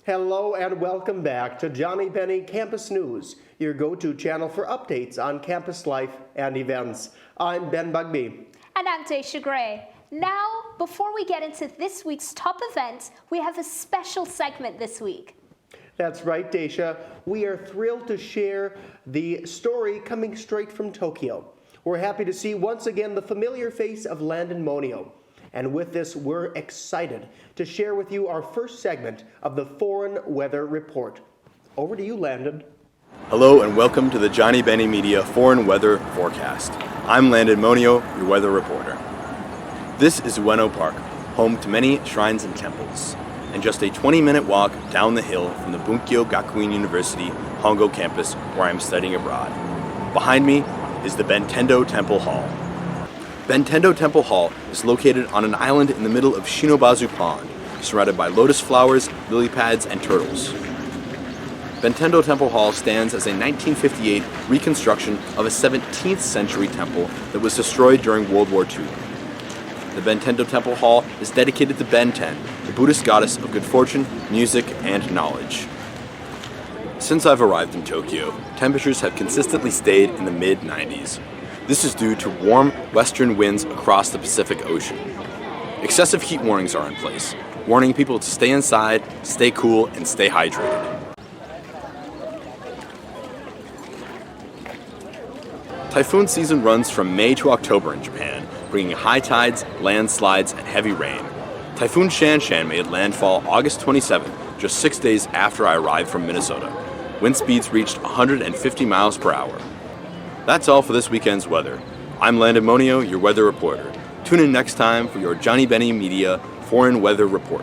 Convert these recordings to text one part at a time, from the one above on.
Hello and welcome back to Johnnie Bennie Campus News, your go-to channel for updates on campus life and events. I'm Ben Bugby. And I'm Daisha Gray. Now, before we get into this week's top events, we have a special segment this week. That's right, Daisha. We are thrilled to share the story coming straight from Tokyo. We're happy to see once again the familiar face of Landon Monio. And with this, we're excited to share with you our first segment of the Foreign Weather Report. Over to you, Landon. Hello and welcome to the Johnnie Bennie Media Foreign Weather Forecast. I'm Landon Monio, your weather reporter. This is Ueno Park, home to many shrines and temples, and just a 20-minute walk down the hill from the Bunkyo Gakuin University Hongo campus where I'm studying abroad. Behind me is the Bentendo Temple Hall. Bentendo Temple Hall is located on an island in the middle of Shinobazu Pond, surrounded by lotus flowers, lily pads, and turtles. Bentendo Temple Hall stands as a 1958 reconstruction of a 17th century temple that was destroyed during World War II. The Bentendo Temple Hall is dedicated to Benten, the Buddhist goddess of good fortune, music, and knowledge. Since I've arrived in Tokyo, temperatures have consistently stayed in the mid-90s. This is due to warm western winds across the Pacific Ocean. Excessive heat warnings are in place, warning people to stay inside, stay cool, and stay hydrated. Typhoon season runs from May to October in Japan, bringing high tides, landslides, and heavy rain. Typhoon Shanshan made landfall August 27th, just 6 days after I arrived from Minnesota. Wind speeds reached 150 miles per hour. That's all for this weekend's weather. I'm Landon Monio, your weather reporter. Tune in next time for your Johnnie Bennie Media Foreign Weather Report.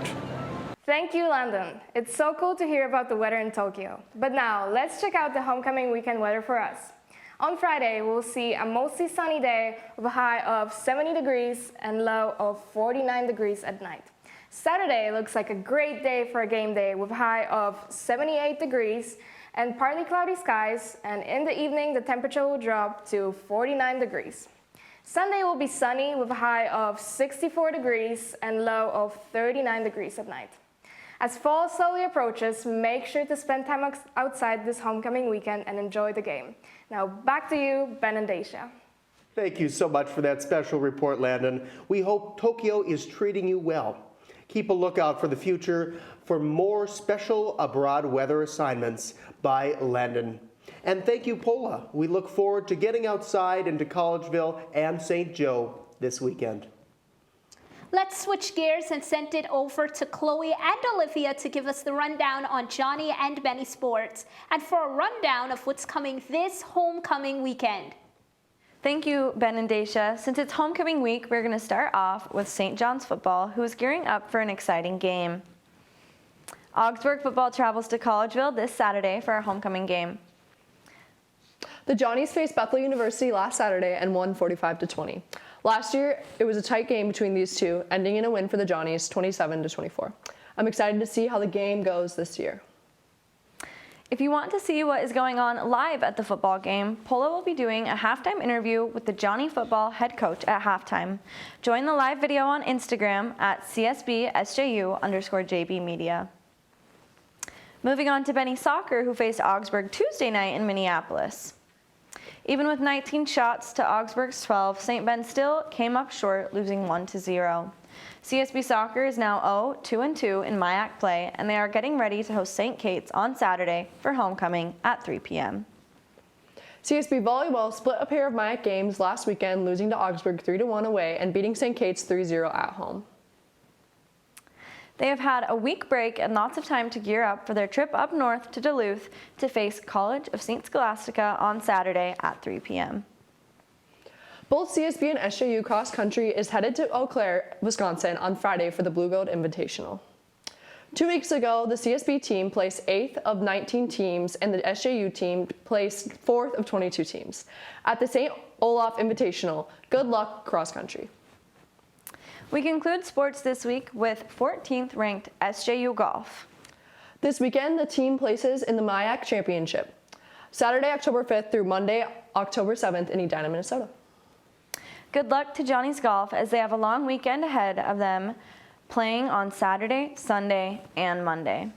Thank you, Landon. It's so cool to hear about the weather in Tokyo. But now, let's check out the homecoming weekend weather for us. On Friday, we'll see a mostly sunny day with a high of 70 degrees and low of 49 degrees at night. Saturday looks like a great day for a game day with a high of 78 degrees and partly cloudy skies, and in the evening the temperature will drop to 49 degrees. Sunday will be sunny with a high of 64 degrees and low of 39 degrees at night. As fall slowly approaches, make sure to spend time outside this homecoming weekend and enjoy the game. Now back to you, Ben and Daisha. Thank you so much for that special report, Landon. We hope Tokyo is treating you well. Keep a lookout for the future for more special abroad weather assignments by Landon. And thank you, Paula. We look forward to getting outside into Collegeville and St. Joe this weekend. Let's switch gears and send it over to Chloe and Olivia to give us the rundown on Johnnie and Bennie sports and for a rundown of what's coming this homecoming weekend. Thank you, Ben and Daisha. Since it's homecoming week, we're going to start off with St. John's football, who is gearing up for an exciting game. Augsburg football travels to Collegeville this Saturday for a homecoming game. The Johnnies faced Bethel University last Saturday and won 45-20. Last year, it was a tight game between these two, ending in a win for the Johnnies 27-24. I'm excited to see how the game goes this year. If you want to see what is going on live at the football game, Polo will be doing a halftime interview with the Johnnie football head coach at halftime. Join the live video on Instagram at CSB SJU_JB Media. Moving on to Bennie soccer, who faced Augsburg Tuesday night in Minneapolis. Even with 19 shots to Augsburg's 12, St. Ben still came up short, losing 1-0. CSB Soccer is now 0-2-2 in MIAC play, and they are getting ready to host St. Kate's on Saturday for homecoming at 3 p.m. CSB Volleyball split a pair of MIAC games last weekend, losing to Augsburg 3-1 away and beating St. Kate's 3-0 at home. They have had a week break and lots of time to gear up for their trip up north to Duluth to face College of St. Scholastica on Saturday at 3 p.m. Both CSB and SJU cross country is headed to Eau Claire, Wisconsin on Friday for the Blue Gold Invitational. 2 weeks ago, the CSB team placed 8th of 19 teams and the SJU team placed 4th of 22 teams. At the St. Olaf Invitational, good luck cross country. We conclude sports this week with 14th ranked SJU Golf. This weekend, the team places in the MIAC Championship, Saturday, October 5th through Monday, October 7th in Edina, Minnesota. Good luck to Johnnie's Golf as they have a long weekend ahead of them, playing on Saturday, Sunday, and Monday.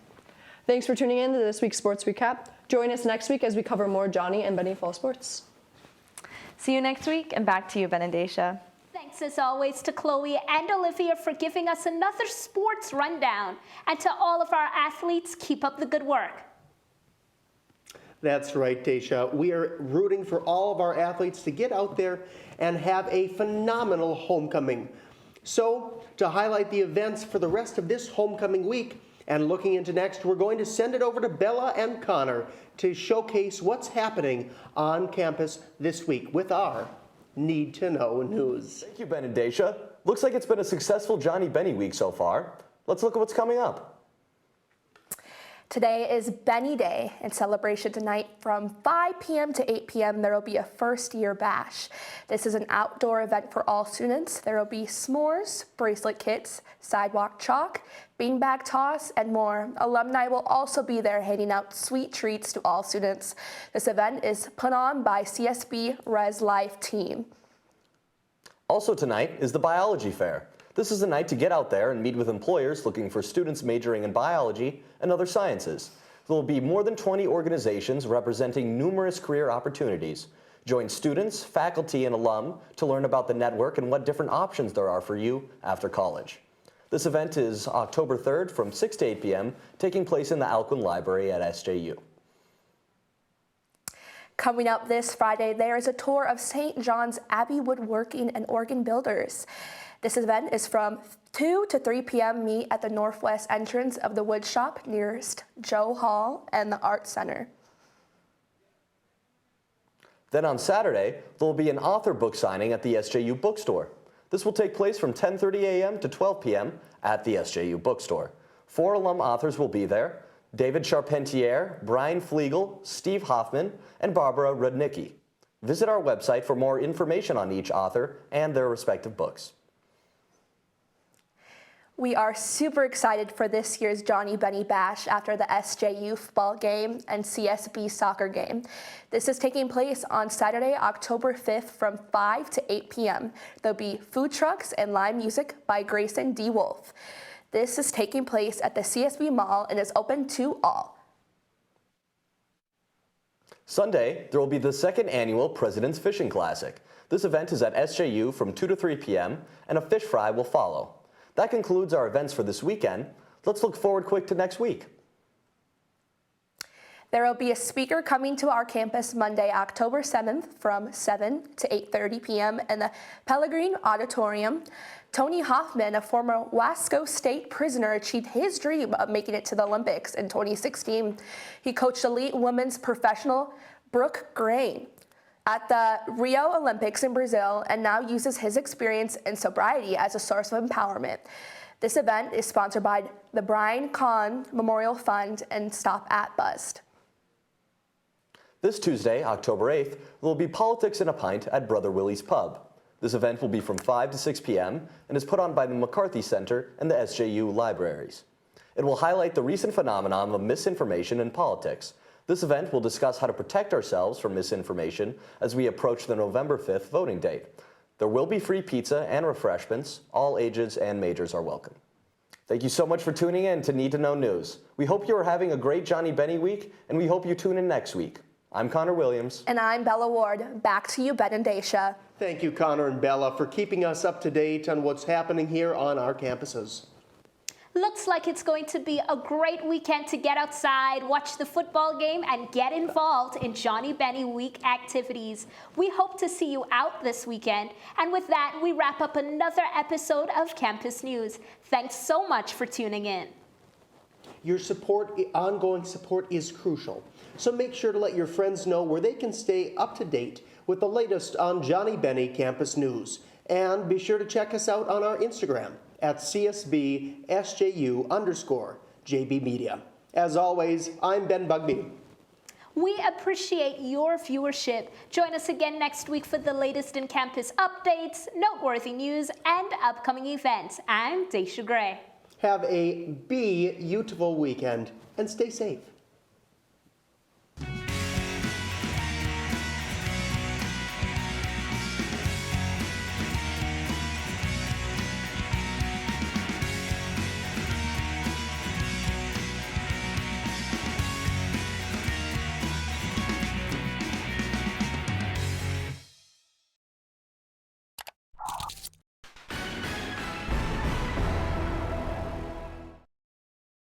Thanks for tuning in to this week's Sports Recap. Join us next week as we cover more Johnnie and Bennie fall sports. See you next week, and back to you, Ben and Daisha. Thanks as always to Chloe and Olivia for giving us another sports rundown. And to all of our athletes, keep up the good work. That's right, Daisha. We are rooting for all of our athletes to get out there and have a phenomenal homecoming. So, to highlight the events for the rest of this homecoming week and looking into next, we're going to send it over to Bella and Connor to showcase what's happening on campus this week with our Need to Know news. Thank you, Ben and Daisha. Looks like it's been a successful Johnnie Bennie week so far. Let's look at what's coming up. Today is Bennie Day, and celebration tonight from 5 p.m. to 8 p.m. there will be a first-year bash. This is an outdoor event for all students. There will be s'mores, bracelet kits, sidewalk chalk, beanbag toss, and more. Alumni will also be there handing out sweet treats to all students. This event is put on by CSB Res Life team. Also tonight is the biology fair. This is a night to get out there and meet with employers looking for students majoring in biology and other sciences. There will be more than 20 organizations representing numerous career opportunities. Join students, faculty, and alum to learn about the network and what different options there are for you after college. This event is October 3rd from 6 to 8 p.m., taking place in the Alcuin Library at SJU. Coming up this Friday, there is a tour of St. John's Abbey Woodworking and Organ Builders. This event is from 2 to 3 p.m. Meet at the northwest entrance of the wood shop nearest Joe Hall and the Art Center. Then on Saturday, there will be an author book signing at the SJU bookstore. This will take place from 10:30 a.m. to 12 p.m. at the SJU bookstore. 4 alum authors will be there: David Charpentier, Brian Flegel, Steve Hoffman, and Barbara Rudnicki. Visit our website for more information on each author and their respective books. We are super excited for this year's Johnnie Bennie Bash after the SJU football game and CSB soccer game. This is taking place on Saturday, October 5th from 5 to 8 p.m. There'll be food trucks and live music by Grayson D. Wolf. This is taking place at the CSB Mall and is open to all. Sunday, there will be the second annual President's Fishing Classic. This event is at SJU from 2 to 3 p.m. and a fish fry will follow. That concludes our events for this weekend. Let's look forward quick to next week. There will be a speaker coming to our campus Monday, October 7th from 7 to 8:30 p.m. in the Pellegrin Auditorium. Tony Hoffman, a former Wasco State prisoner, achieved his dream of making it to the Olympics in 2016. He coached elite women's professional Brooke Grain at the Rio Olympics in Brazil and now uses his experience in sobriety as a source of empowerment. This event is sponsored by the Brian Kahn Memorial Fund and Stop at Bust. This Tuesday, October 8th, there will be Politics in a Pint at Brother Willie's Pub. This event will be from 5 to 6 p.m. and is put on by the McCarthy Center and the SJU libraries. It will highlight the recent phenomenon of misinformation in politics. This event will discuss how to protect ourselves from misinformation as we approach the November 5th voting date. There will be free pizza and refreshments. All ages and majors are welcome. Thank you so much for tuning in to Need to Know News. We hope you are having a great Johnnie Bennie week, and we hope you tune in next week. I'm Connor Williams. And I'm Bella Ward. Back to you, Ben and Daisha. Thank you, Connor and Bella, for keeping us up to date on what's happening here on our campuses. Looks like it's going to be a great weekend to get outside, watch the football game, and get involved in Johnnie Bennie Week activities. We hope to see you out this weekend. And with that, we wrap up another episode of Campus News. Thanks so much for tuning in. Your support, ongoing support, is crucial. So make sure to let your friends know where they can stay up to date with the latest on Johnnie Bennie Campus News. And be sure to check us out on our Instagram at CSB SJU _JB Media. As always, I'm Ben Bugby. We appreciate your viewership. Join us again next week for the latest in campus updates, noteworthy news, and upcoming events. I'm Daisha Gray. Have a beautiful weekend and stay safe.